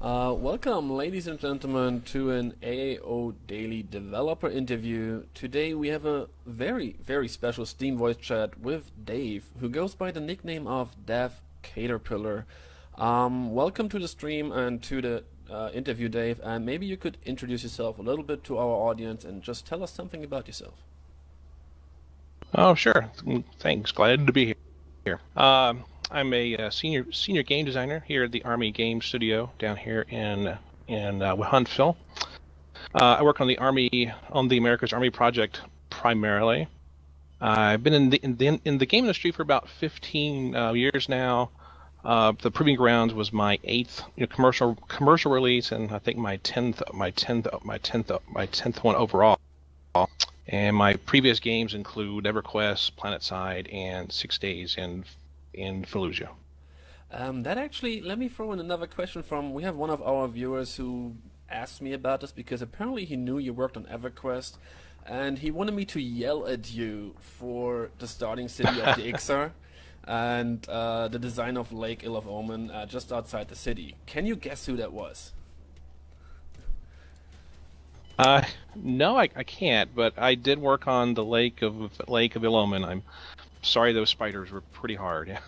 Welcome, ladies and gentlemen, to an AAO Daily Developer Interview. Today we have a very, very special Steam voice chat with Dave, who goes by the nickname of Dev Caterpillar. Welcome to the stream and to the interview, Dave, and maybe you could introduce yourself a little bit to our audience and just tell us something about yourself. Oh, sure. Thanks. Glad to be here. I'm a senior game designer here at the Army Game Studio down here in Huntsville. I work on the America's Army project primarily. I've been in the game industry for about 15 years now. The Proving Grounds was my eighth commercial release, and I think my tenth one overall. And my previous games include EverQuest, PlanetSide, and 6 Days in Fallujah. That actually, let me throw in another question we have one of our viewers who asked me about this because apparently he knew you worked on EverQuest and he wanted me to yell at you for the starting city of the Ixar and the design of Lake Isle of Omen just outside the city. Can you guess who that was? No, I can't, but I did work on the Lake of Ilomen. I'm sorry, those spiders were pretty hard. Yeah.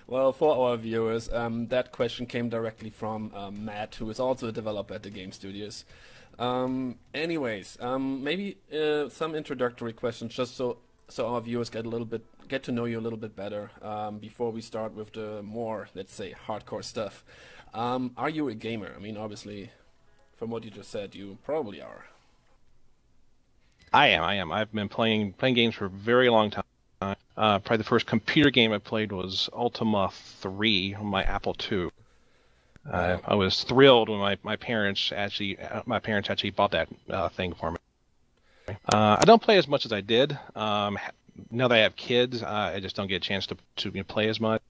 Well, for our viewers, that question came directly from Matt, who is also a developer at the game studios. Maybe some introductory questions, just so our viewers get to know you a little bit better before we start with the more, let's say, hardcore stuff. Are you a gamer? I mean, obviously, from what you just said, you probably are. I am. I've been playing games for a very long time. Probably the first computer game I played was Ultima 3 on my Apple II. I was thrilled when my parents actually bought that thing for me. I don't play as much as I did. Now that I have kids, I just don't get a chance to play as much.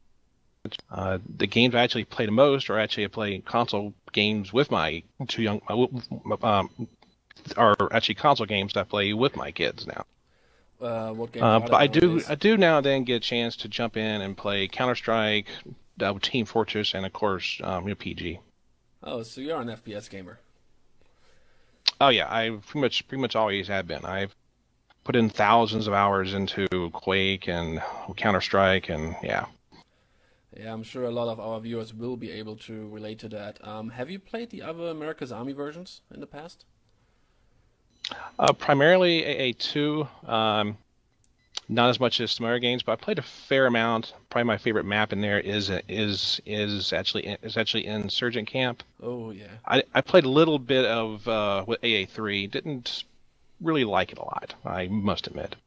The games I actually play the most are actually I play console games with my two young are actually console games that I play with my kids now. What games are But there I nowadays? do now and then get a chance to jump in and play Counter-Strike, Team Fortress, and of course PG. Oh, so you're an FPS gamer. Oh yeah, I pretty much always have been. I've put in thousands of hours into Quake and Counter-Strike, and yeah. Yeah, I'm sure a lot of our viewers will be able to relate to that. Have you played the other America's Army versions in the past? Primarily AA2, not as much as some other games, but I played a fair amount. Probably my favorite map in there is actually Insurgent Camp. Oh yeah. I played a little bit of with AA3. Didn't really like it a lot, I must admit.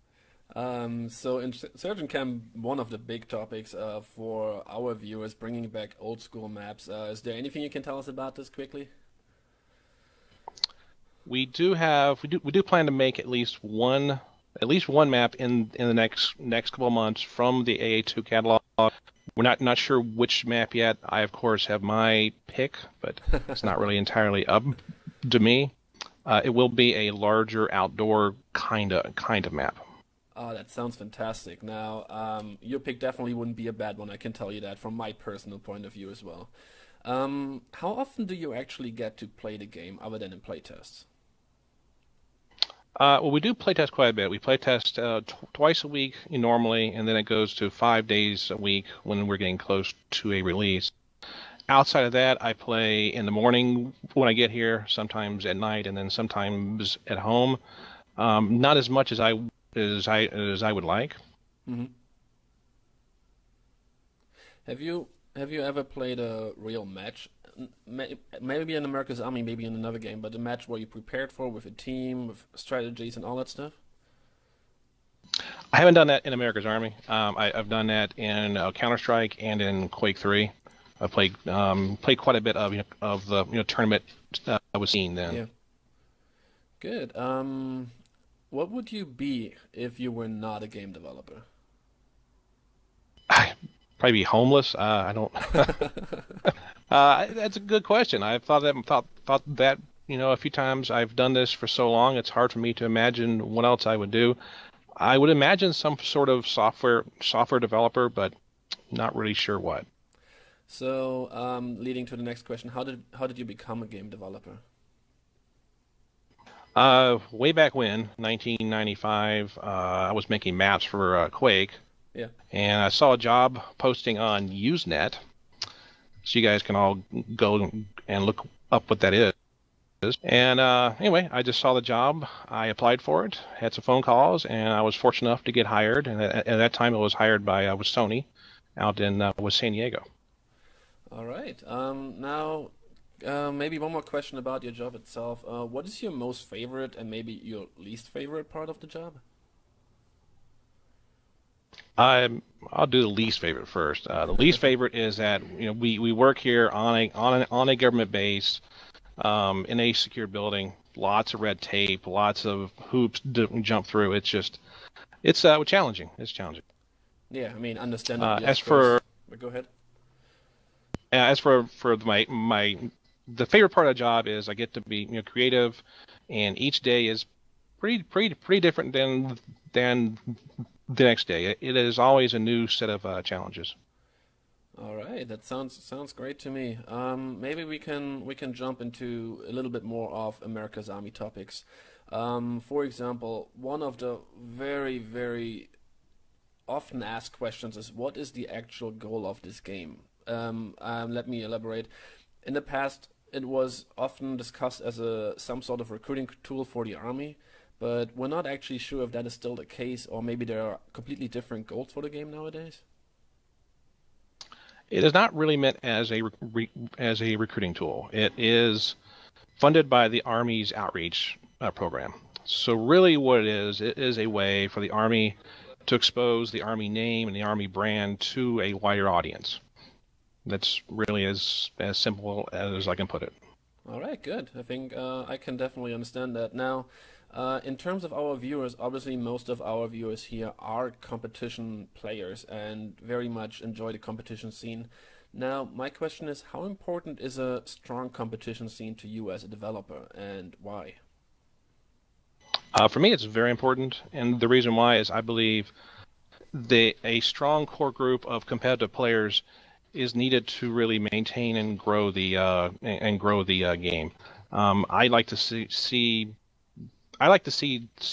So in Surgeon Camp, one of the big topics for our viewers, bringing back old school maps. Is there anything you can tell us about this quickly? We do plan to make at least one map in the next couple of months from the AA2 catalog. We're not sure which map yet. I of course have my pick, but it's not really entirely up to me. It will be a larger outdoor kind of map. Oh, that sounds fantastic. Now, your pick definitely wouldn't be a bad one, I can tell you that from my personal point of view as well. How often do you actually get to play the game other than in playtests? Well, we do playtest quite a bit. We playtest twice a week normally, and then it goes to 5 days a week when we're getting close to a release. Outside of that, I play in the morning when I get here, sometimes at night, and then sometimes at home. Not as much as I would like. Hmm. Have you ever played a real match? Maybe in America's Army, maybe in another game, but a match where you prepared for with a team, with strategies and all that stuff? I haven't done that in America's Army. I've done that in Counter-Strike and in Quake 3. I played quite a bit of the tournament I was seeing then. Yeah. Good. What would you be if you were not a game developer? I'd probably be homeless. I don't. That's a good question. I've thought that a few times. I've done this for so long. It's hard for me to imagine what else I would do. I would imagine some sort of software developer, but not really sure what. So, leading to the next question, how did you become a game developer? Way back when, 1995, I was making maps for Quake, Yeah. and I saw a job posting on Usenet. So you guys can all go and look up what that is. And anyway, I just saw the job. I applied for it, had some phone calls, and I was fortunate enough to get hired. And at that time, I was hired by with Sony out in with San Diego. All right. Now, maybe one more question about your job itself. What is your most favorite and maybe your least favorite part of the job? I'll do the least favorite first. The least favorite is that we work here on a government base in a secure building. Lots of red tape, lots of hoops to jump through. It's challenging. It's challenging. Yeah, I mean, understandably, As of course. for But go ahead. my the favorite part of the job is I get to be creative, and each day is pretty different than the next day. It is always a new set of challenges. All right, that sounds great to me. Maybe we can jump into a little bit more of America's Army topics. For example, one of the very often asked questions is what is the actual goal of this game? Let me elaborate. In the past, it was often discussed as some sort of recruiting tool for the army, but we're not actually sure if that is still the case, or maybe there are completely different goals for the game nowadays. It is not really meant as as a recruiting tool. It is funded by the Army's outreach program. So really what it is a way for the Army to expose the Army name and the Army brand to a wider audience. That's really as simple as I can put it. All right, good. I think I can definitely understand that. Now, in terms of our viewers, obviously most of our viewers here are competition players and very much enjoy the competition scene. Now, my question is, how important is a strong competition scene to you as a developer, and why? For me, it's very important, and the reason why is I believe a strong core group of competitive players is needed to really maintain and grow the game. I like to see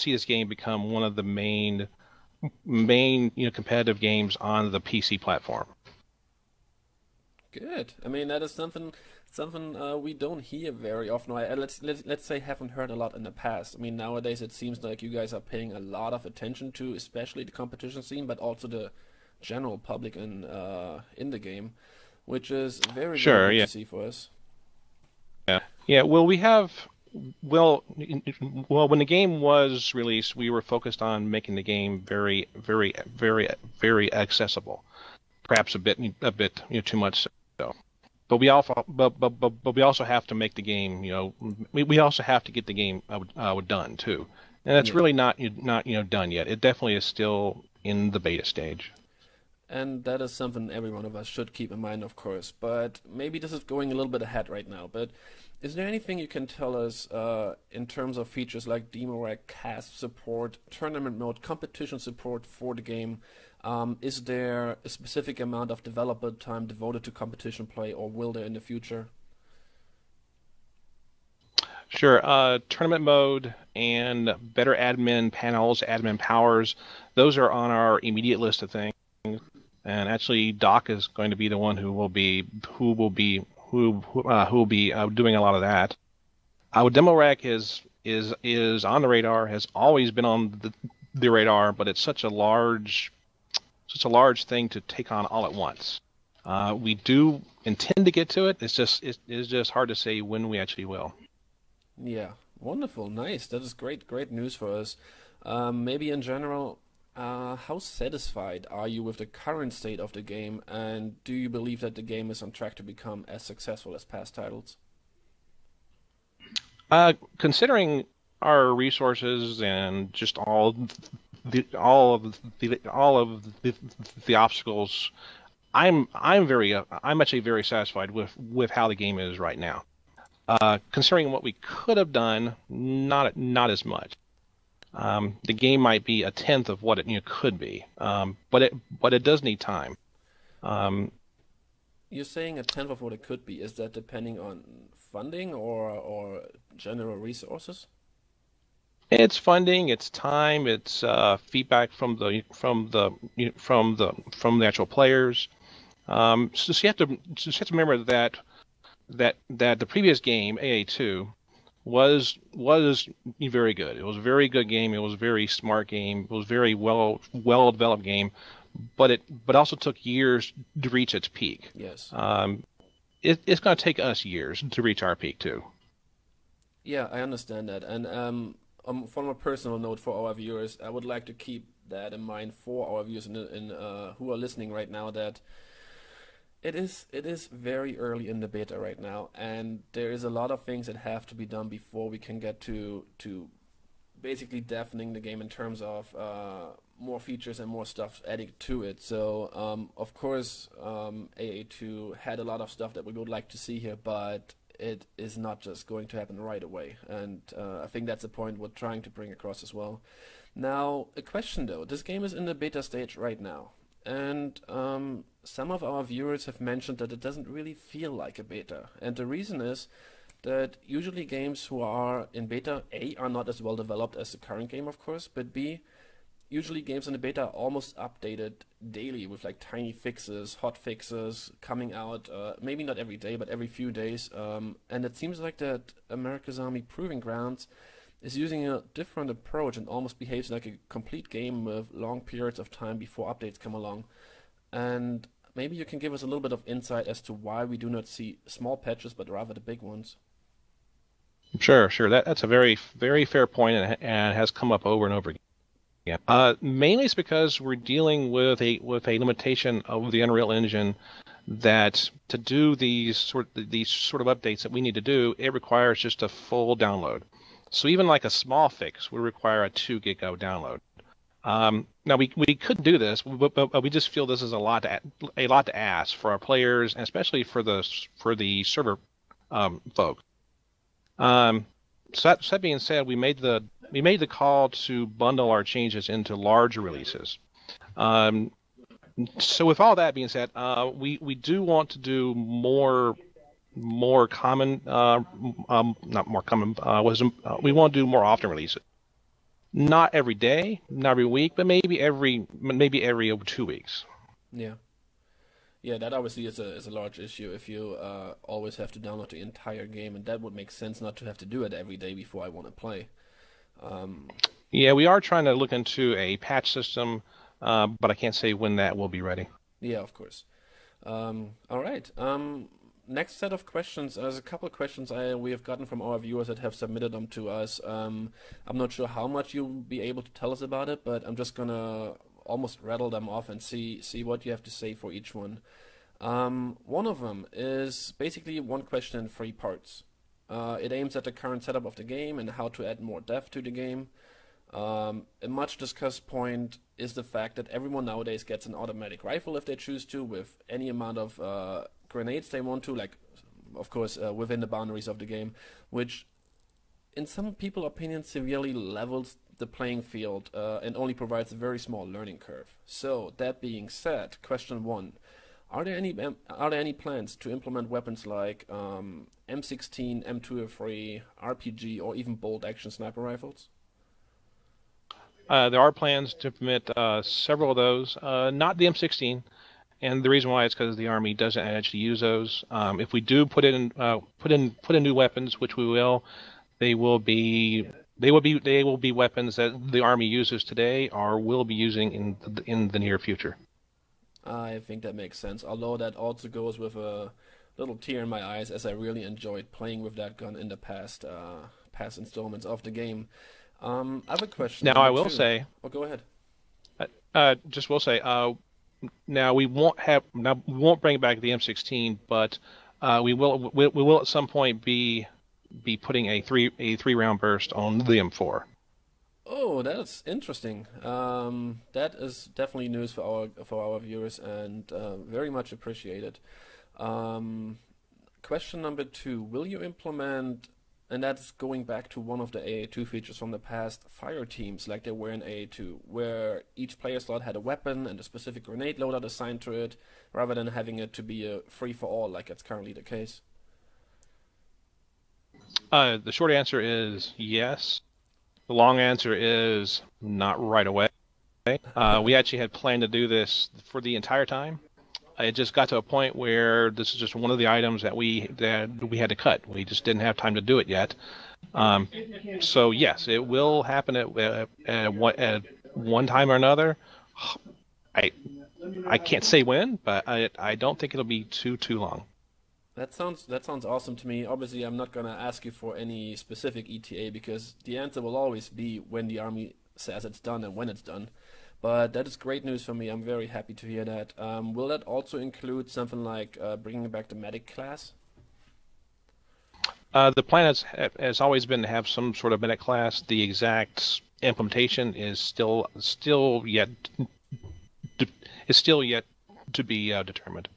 this game become one of the main competitive games on the PC platform. Good. I mean, that is something we don't hear very often. Let's say haven't heard a lot in the past. I mean, nowadays it seems like you guys are paying a lot of attention to, especially the competition scene, but also the general public in the game, which is very Sure, good yeah, to see for us. yeah. Well, well, when the game was released, we were focused on making the game very accessible. Perhaps a bit too much so. But we also have to make the game, we also have to get the game done too, and it's Yeah. really not done yet. It definitely is still in the beta stage. And that is something every one of us should keep in mind, of course. But maybe this is going a little bit ahead right now. But is there anything you can tell us in terms of features like demo rack, cast support, tournament mode, competition support for the game? Is there a specific amount of developer time devoted to competition play, or will there in the future? Sure, tournament mode and better admin panels, admin powers, those are on our immediate list of things. And actually, Doc is going to be the one who will be doing a lot of that. Our demo rack is on the radar, has always been on the radar, but it's such a large thing to take on all at once. We do intend to get to it. It's just hard to say when we actually will. Yeah, wonderful, nice. That is great news for us. Maybe in general, how satisfied are you with the current state of the game, and do you believe that the game is on track to become as successful as past titles? Considering our resources and just all of the obstacles, I'm actually very satisfied with how the game is right now. Considering what we could have done, not as much. The game might be a tenth of what it could be, but it does need time. Um, You're saying a tenth of what it could be. Is that depending on funding or general resources? It's funding, it's time, it's feedback from the actual players. So you have to remember that the previous game, AA2, was very good. It was a very good game. It was a very smart game. It was a very well developed game, but also took years to reach its peak. Yes. It's going to take us years to reach our peak too. Yeah, I understand that. And from a personal note for our viewers, I would like to keep that in mind for our viewers who are listening right now that it is very early in the beta right now, and there is a lot of things that have to be done before we can get to basically deafening the game in terms of more features and more stuff added to it. So of course, AA2 had a lot of stuff that we would like to see here, but it is not just going to happen right away. And I think that's the point we're trying to bring across as well. Now, a question though. This game is in the beta stage right now. And some of our viewers have mentioned that it doesn't really feel like a beta. And the reason is that usually games who are in beta, A, are not as well developed as the current game, of course, but B, usually games in the beta are almost updated daily with like tiny fixes, hot fixes coming out, maybe not every day, but every few days. And it seems like that America's Army Proving Grounds is using a different approach and almost behaves like a complete game with long periods of time before updates come along. And maybe you can give us a little bit of insight as to why we do not see small patches, but rather the big ones. Sure. That's a very fair point, and has come up over and over again. Mainly it's because we're dealing with a limitation of the Unreal Engine, that to do these sort of updates that we need to do, it requires just a full download. So even like a small fix would require a 2 gig download. Now we could do this, but we just feel this is a lot to ask for our players, and especially for the server folks. So that being said, we made the call to bundle our changes into larger releases. So with all that being said, we do want to do more common, not more common, we want to do more often releases. Not every day, not every week, but maybe every 2 weeks. Yeah. Yeah, that obviously is a large issue if you always have to download the entire game, and that would make sense not to have to do it every day before I want to play. Um, Yeah, we are trying to look into a patch system, but I can't say when that will be ready. yeah, of course. All right. Next set of questions. There's a couple of questions we have gotten from our viewers that have submitted them to us. I'm not sure how much you'll be able to tell us about it, but I'm just gonna almost rattle them off and see what you have to say for each one. One of them is basically one question in 3 parts. It aims at the current setup of the game and how to add more depth to the game. A much discussed point is the fact that everyone nowadays gets an automatic rifle if they choose to, with any amount of grenades they want to, like, of course, within the boundaries of the game, which in some people's opinion severely levels the playing field and only provides a very small learning curve. So that being said, question one: are there any plans to implement weapons like M16, M203, RPG, or even bolt action sniper rifles? There are plans to implement several of those, not the M16, and the reason why is because the Army doesn't actually use those. If we do put in new weapons, which we will, they will be weapons that the Army uses today or will be using in the near future. I think that makes sense, although that also goes with a little tear in my eyes as I really enjoyed playing with that gun in the past installments of the game. I have a question, Now I number will two. say, Oh, go ahead. just will say, now we won't bring back the M16, but we will at some point be putting a three round burst on the M4. Oh, that's interesting. That is definitely news for our viewers and very much appreciated. Um, Question number two: will you implement and that's going back to one of the AA2 features from the past, fire teams like they were in AA2, where each player slot had a weapon and a specific grenade loadout assigned to it, rather than having it to be a free-for-all like it's currently the case. The short answer is yes. The long answer is not right away. We actually had planned to do this for the entire time. It just got to a point where this is just one of the items that we had to cut. We just didn't have time to do it yet. So yes, it will happen at one time or another. I can't say when, but I don't think it'll be too long. That sounds awesome to me. Obviously, I'm not gonna ask you for any specific ETA because the answer will always be when the army says it's done and when it's done. But that is great news for me. I'm very happy to hear that. Will that also include something like bringing back the medic class? The plan has always been to have some sort of medic class. The exact implementation is still yet to be determined.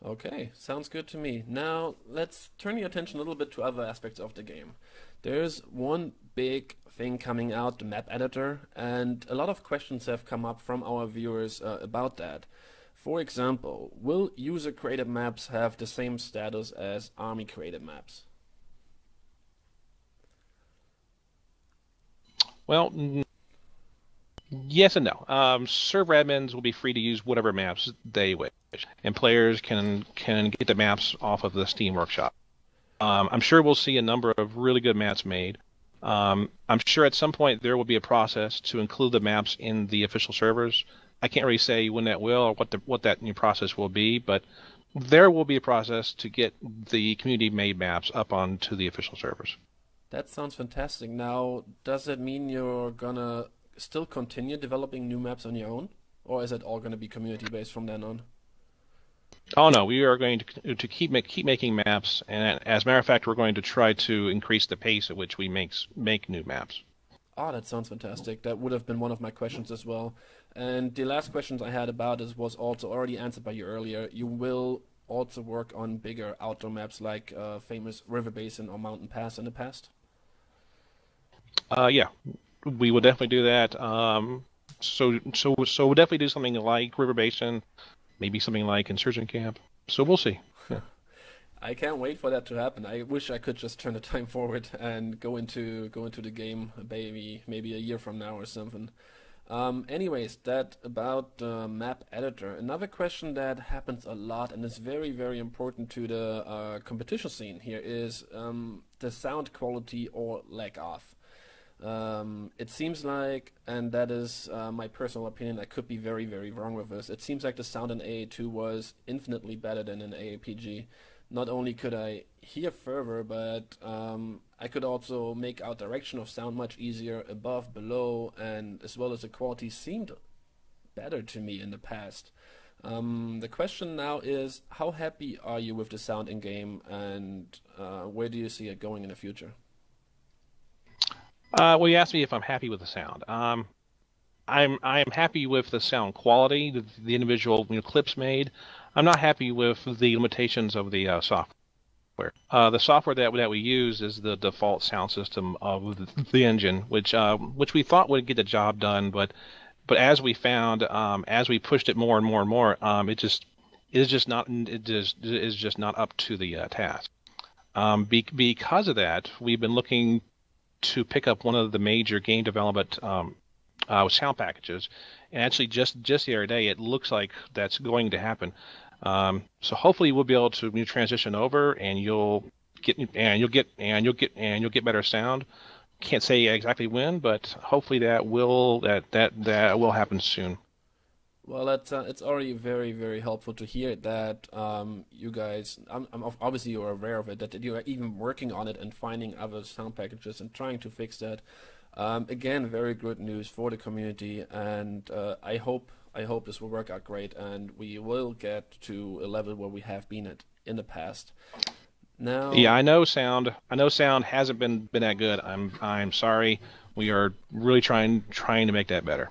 Okay, sounds good to me. Now, let's turn your attention a little bit to other aspects of the game. There's one big thing coming out, the map editor, and a lot of questions have come up from our viewers about that. For example, will user-created maps have the same status as army-created maps? Well, yes and no. Server admins will be free to use whatever maps they wish, and players can get the maps off of the Steam Workshop. I'm sure we'll see a number of really good maps made. I'm sure at some point there will be a process to include the maps in the official servers. I can't really say when that will or what that new process will be, but there will be a process to get the community-made maps up onto the official servers. That sounds fantastic. Now, does that mean you're gonna still continue developing new maps on your own, or is it all gonna be community-based from then on? Oh no, we are going to keep making maps, and as a matter of fact, we're going to try to increase the pace at which we make new maps. Oh, that sounds fantastic. That would have been one of my questions as well. And the last questions I had about this was also already answered by you earlier. You will also work on bigger outdoor maps like famous river basin or mountain pass in the past? Yeah, we will definitely do that. So we'll definitely do something like river basin. Maybe something like Insurgent Camp. So we'll see. Yeah. I can't wait for that to happen. I wish I could just turn the time forward and go into the game maybe a year from now or something. Anyways, that about the map editor. Another question that happens a lot and is very, very important to the competition scene here is the sound quality or lack of. It seems like, and that is my personal opinion, I could be very, very wrong with this, it seems like the sound in AA2 was infinitely better than in AAPG. Not only could I hear further, but I could also make out direction of sound much easier above, below, and as well as the quality seemed better to me in the past. The question now is, how happy are you with the sound in game, and where do you see it going in the future? Well, you asked me if I'm happy with the sound. I'm happy with the sound quality, the individual clips made. I'm not happy with the limitations of the software. The software that we use is the default sound system of the engine, which we thought would get the job done, but as we found, as we pushed it more and more and more, it is just not up to the task. Because of that, we've been looking to pick up one of the major game development sound packages, and actually just the other day, it looks like that's going to happen. So hopefully we'll be able to transition over, and you'll get better sound. Can't say exactly when, but hopefully that will happen soon. Well, that's it's already very, very helpful to hear that you guys, obviously you're aware of it, that you are even working on it and finding other sound packages and trying to fix that. Again, very good news for the community, and I hope this will work out great, and we will get to a level where we have been at in the past. Now, yeah, I know sound hasn't been that good. I'm sorry. We are really trying to make that better.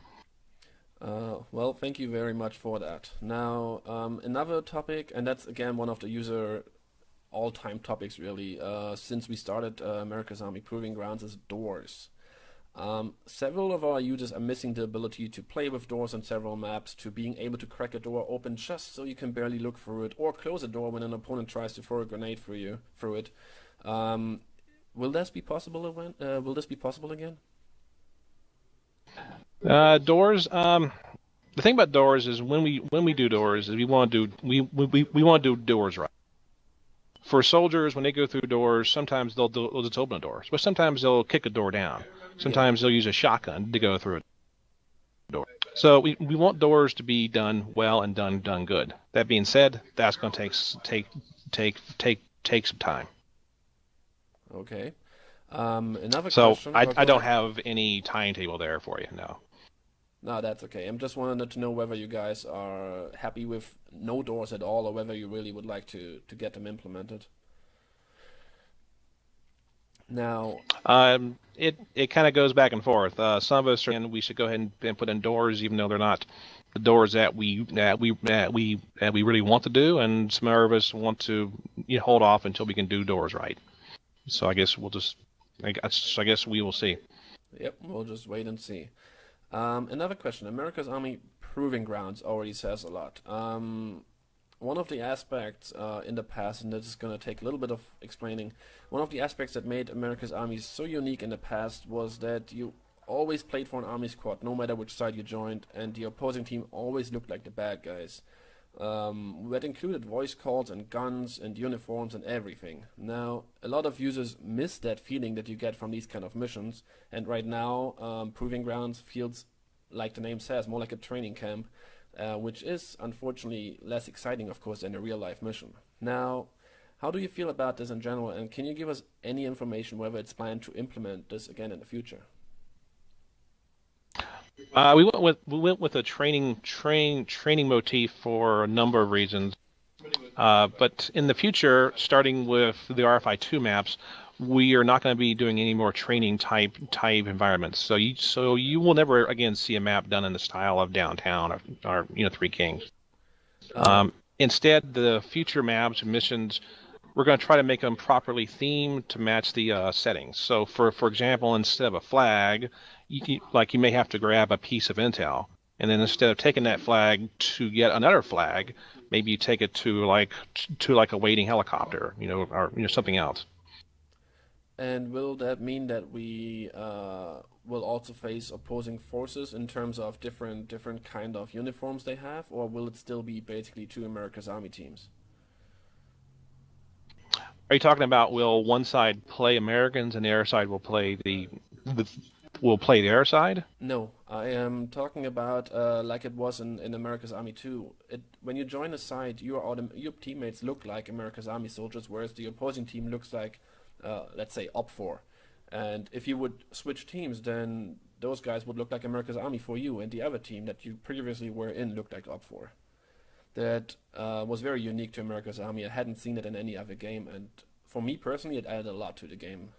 Well, thank you very much for that. Now, another topic, and that's again one of the user all-time topics really since we started America's Army Proving Grounds is doors. Several of our users are missing the ability to play with doors on several maps, to being able to crack a door open just so you can barely look through it, or close a door when an opponent tries to throw a grenade through it. Will this be possible again? Doors. The thing about doors is when we do doors is we want to do doors right. For soldiers, when they go through doors, sometimes they'll just open the doors, but sometimes they'll kick a door down. Sometimes they'll use a shotgun to go through a door. So we want doors to be done well and done good. That being said, that's going to take some time. Okay. Another so question. I don't have any timetable there for you. No. No, that's okay. I'm just wanted to know whether you guys are happy with no doors at all, or whether you really would like to get them implemented. Now, it kind of goes back and forth. Some of us are, and we should go ahead and put in doors, even though they're not the doors that we really want to do, and some of us want to hold off until we can do doors right. So I guess I guess we will see. Yep, we'll just wait and see. Another question. America's Army Proving Grounds already says a lot. One of the aspects in the past, and this is going to take a little bit of explaining, one of the aspects that made America's Army so unique in the past was that you always played for an army squad, no matter which side you joined, and the opposing team always looked like the bad guys. That included voice calls and guns and uniforms and everything. Now, a lot of users miss that feeling that you get from these kind of missions, and right now, Proving Grounds feels, like the name says, more like a training camp, which is unfortunately less exciting, of course, than a real-life mission. Now, how do you feel about this in general, and can you give us any information whether it's planned to implement this again in the future? We went with a training motif for a number of reasons. But in the future, starting with the RFI2 maps, we are not going to be doing any more training type environments. So you will never again see a map done in the style of Downtown or Three Kings. Instead, the future maps and missions, we're going to try to make them properly themed to match the settings. So for example, instead of a flag, you may have to grab a piece of intel, and then instead of taking that flag to get another flag, maybe you take it to like a waiting helicopter, or something else. And will that mean that we will also face opposing forces in terms of different kind of uniforms they have, or will it still be basically two America's Army teams? Are you talking about will one side play Americans and the other side will play the air side? No, I am talking about like it was in America's Army 2. When you join a side, your teammates look like America's Army soldiers, whereas the opposing team looks like, let's say, OPFOR. And if you would switch teams, then those guys would look like America's Army for you, and the other team that you previously were in looked like OPFOR. That was very unique to America's Army. I hadn't seen it in any other game, and for me personally, it added a lot to the game.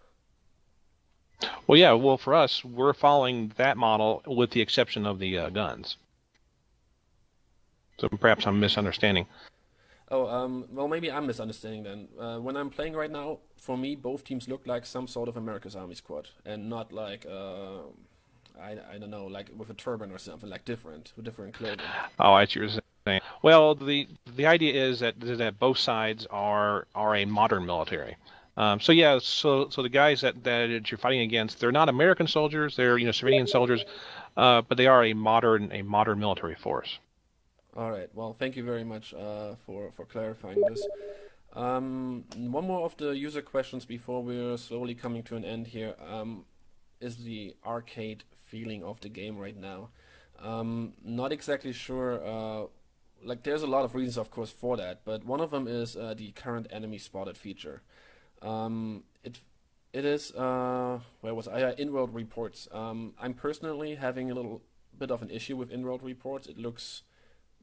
Well, yeah. Well, for us, we're following that model with the exception of the guns. So perhaps I'm misunderstanding. Oh, well, maybe I'm misunderstanding then. When I'm playing right now, for me, both teams look like some sort of America's Army squad, and not like, I don't know, like with a turban or something, like with different clothing. Oh, I see what you're saying. Well, the idea is that both sides are a modern military. So yeah, so the guys that you're fighting against, they're not American soldiers, they're civilian soldiers, but they are a modern military force. All right. Well, thank you very much for clarifying this. One more of the user questions before we're slowly coming to an end here is the arcade feeling of the game right now. Not exactly sure. Like, there's a lot of reasons, of course, for that, but one of them is the current enemy spotted feature. It is where was I? In-world reports. I'm personally having a little bit of an issue with in-world reports. It looks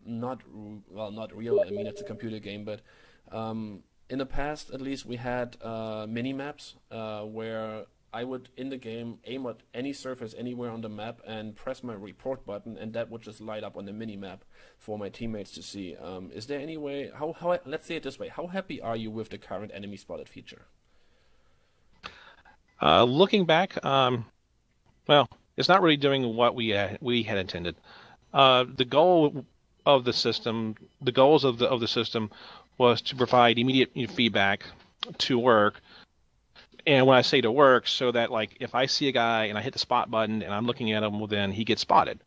not real. I mean, it's a computer game, but in the past, at least, we had mini maps where I would, in the game, aim at any surface anywhere on the map and press my report button, and that would just light up on the mini-map for my teammates to see. Is there any way, let's say it this way, how happy are you with the current enemy spotted feature? Looking back, well, it's not really doing what we had intended. The goal of the system, the goals of the system, was to provide immediate feedback to work. And when I say to work, so that like if I see a guy and I hit the spot button and I'm looking at him, well, then he gets spotted.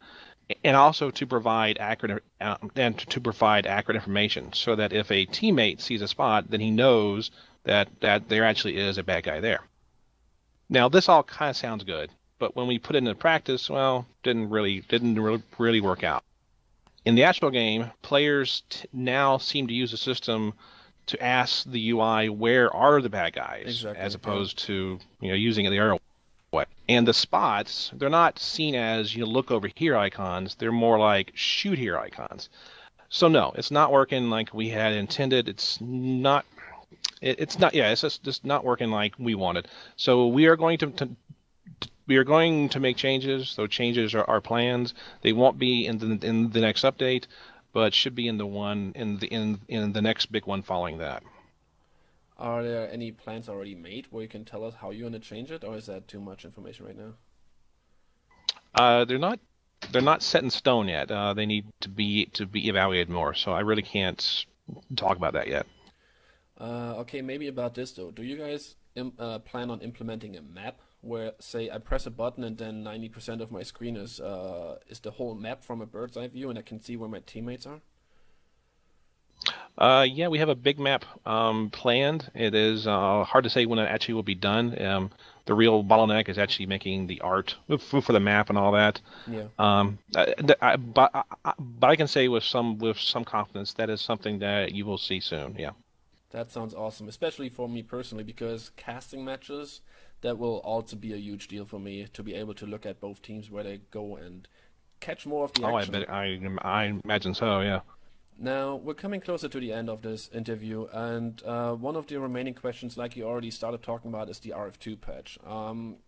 And also to provide accurate information, so that if a teammate sees a spot, then he knows that there actually is a bad guy there. Now this all kind of sounds good, but when we put it into practice, well, didn't really work out. In the actual game, players now seem to use the system to ask the UI where are the bad guys, exactly, as opposed to using the arrow way. And the spots, they're not seen as look over here icons. They're more like shoot here icons. So no, it's not working like we had intended. It's not. It's not. Yeah, it's just not working like we wanted. So we are going to make changes. Those changes are plans. They won't be in the next update, but should be in the next big one following that. Are there any plans already made where you can tell us how you're going to change it, or is that too much information right now? They're not set in stone yet. They need to be evaluated more. So I really can't talk about that yet. Okay, maybe about this though. Do you guys plan on implementing a map where, say, I press a button and then 90% of my screen is the whole map from a bird's eye view, and I can see where my teammates are? Yeah, we have a big map planned. It is hard to say when it actually will be done. The real bottleneck is actually making the art for the map and all that. Yeah. But I can say with some confidence that is something that you will see soon. Yeah. That sounds awesome, especially for me personally, because casting matches, that will also be a huge deal for me, to be able to look at both teams where they go and catch more of the action. I imagine so, yeah. Now, we're coming closer to the end of this interview, and one of the remaining questions, like you already started talking about, is the RF2 patch.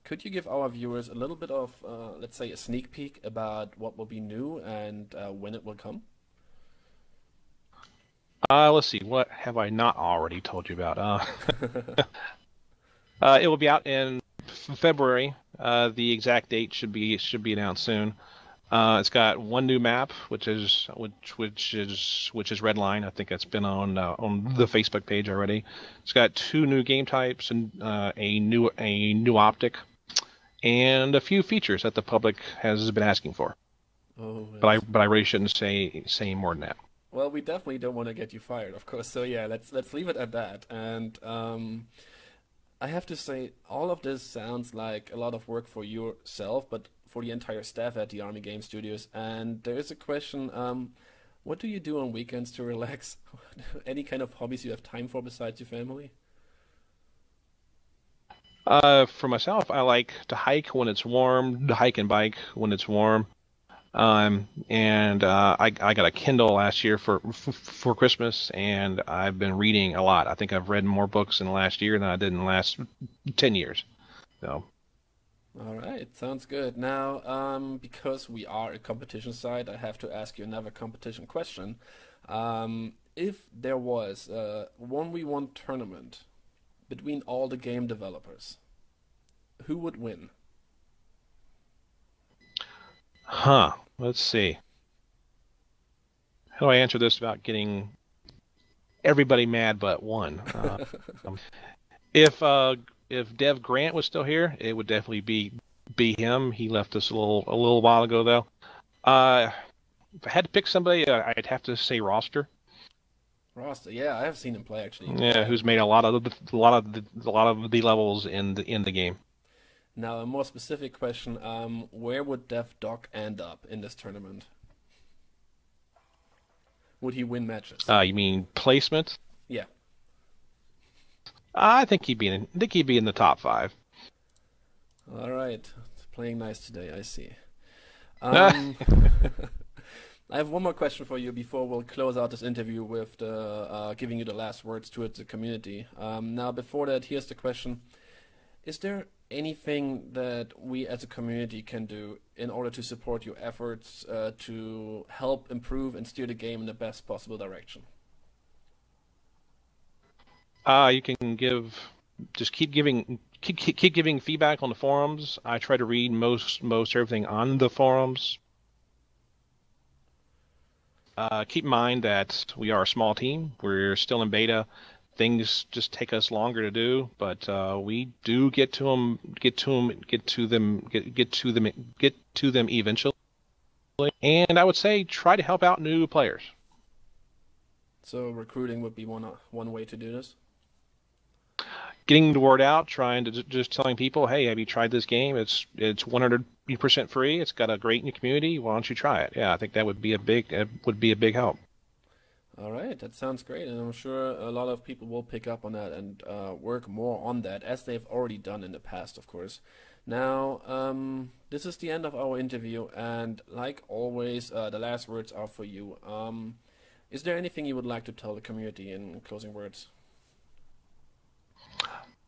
Could you give our viewers a little bit of, let's say, a sneak peek about what will be new and when it will come? Let's see. What have I not already told you about? It will be out in February. The exact date should be announced soon. It's got one new map, which is Redline. I think that's been on the Facebook page already. It's got 2 new game types and a new optic, and a few features that the public has been asking for. Oh, but I really shouldn't say more than that. Well, we definitely don't want to get you fired, of course. So yeah, let's leave it at that. And I have to say, all of this sounds like a lot of work for yourself, but for the entire staff at the Army Game Studios. And there is a question: what do you do on weekends to relax? Any kind of hobbies you have time for besides your family? For myself, I like to hike when it's warm, to hike and bike when it's warm. And I got a Kindle last year for Christmas, and I've been reading a lot. I think I've read more books in the last year than I did in the last 10 years. So. All right, sounds good. Now, because we are a competition site, I have to ask you another competition question. If there was a 1v1 tournament between all the game developers, who would win? Huh. Let's see. How do I answer this without getting everybody mad but one? If Dev Grant was still here, it would definitely be him. He left us a little while ago, though. If I had to pick somebody, I'd have to say Roster. Roster, yeah, I have seen him play actually. Yeah, who's made a lot of the levels in the game. Now, a more specific question: where would Dev Doc end up in this tournament? Would he win matches? You mean placement? Yeah. I think he'd be in the top 5. All right, playing nice today. I see. I have one more question for you before we'll close out this interview with giving you the last words towards the community. Now, before that, here's the question: is there anything that we as a community can do in order to support your efforts to help improve and steer the game in the best possible direction? You can just keep giving feedback on the forums. I try to read most everything on the forums. Keep in mind that we are a small team. We're still in beta. Things just take us longer to do, but we do get to them eventually. And I would say try to help out new players. So recruiting would be one way to do this. Getting the word out, trying to just telling people, hey, have you tried this game? It's 100% free. It's got a great new community. Why don't you try it? Yeah, I think that would be a big help. All right, that sounds great, and I'm sure a lot of people will pick up on that and work more on that, as they've already done in the past, of course. Now, this is the end of our interview, and like always, the last words are for you. Is there anything you would like to tell the community in closing words?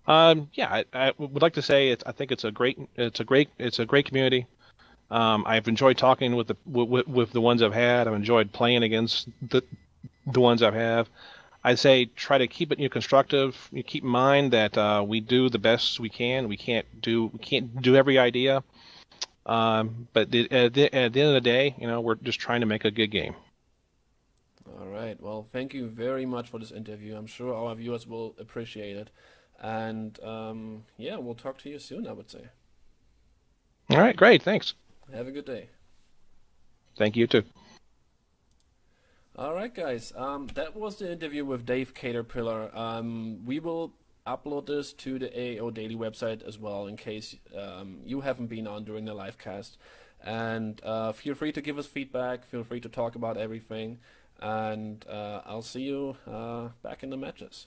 Yeah, I would like to say I think it's a great community. I've enjoyed talking with the ones I've had. I've enjoyed playing against the ones I've had. I'd say try to keep it constructive. You keep in mind that we do the best we can. We can't do every idea. But at the end of the day, we're just trying to make a good game. All right. Well, thank you very much for this interview. I'm sure our viewers will appreciate it. And yeah, we'll talk to you soon, I would say. All right, great. Thanks. Have a good day. Thank you too. All right, guys. That was the interview with Dave Caterpillar. We will upload this to the AAO Daily website as well, in case you haven't been on during the live cast. And feel free to give us feedback. Feel free to talk about everything. And I'll see you back in the matches.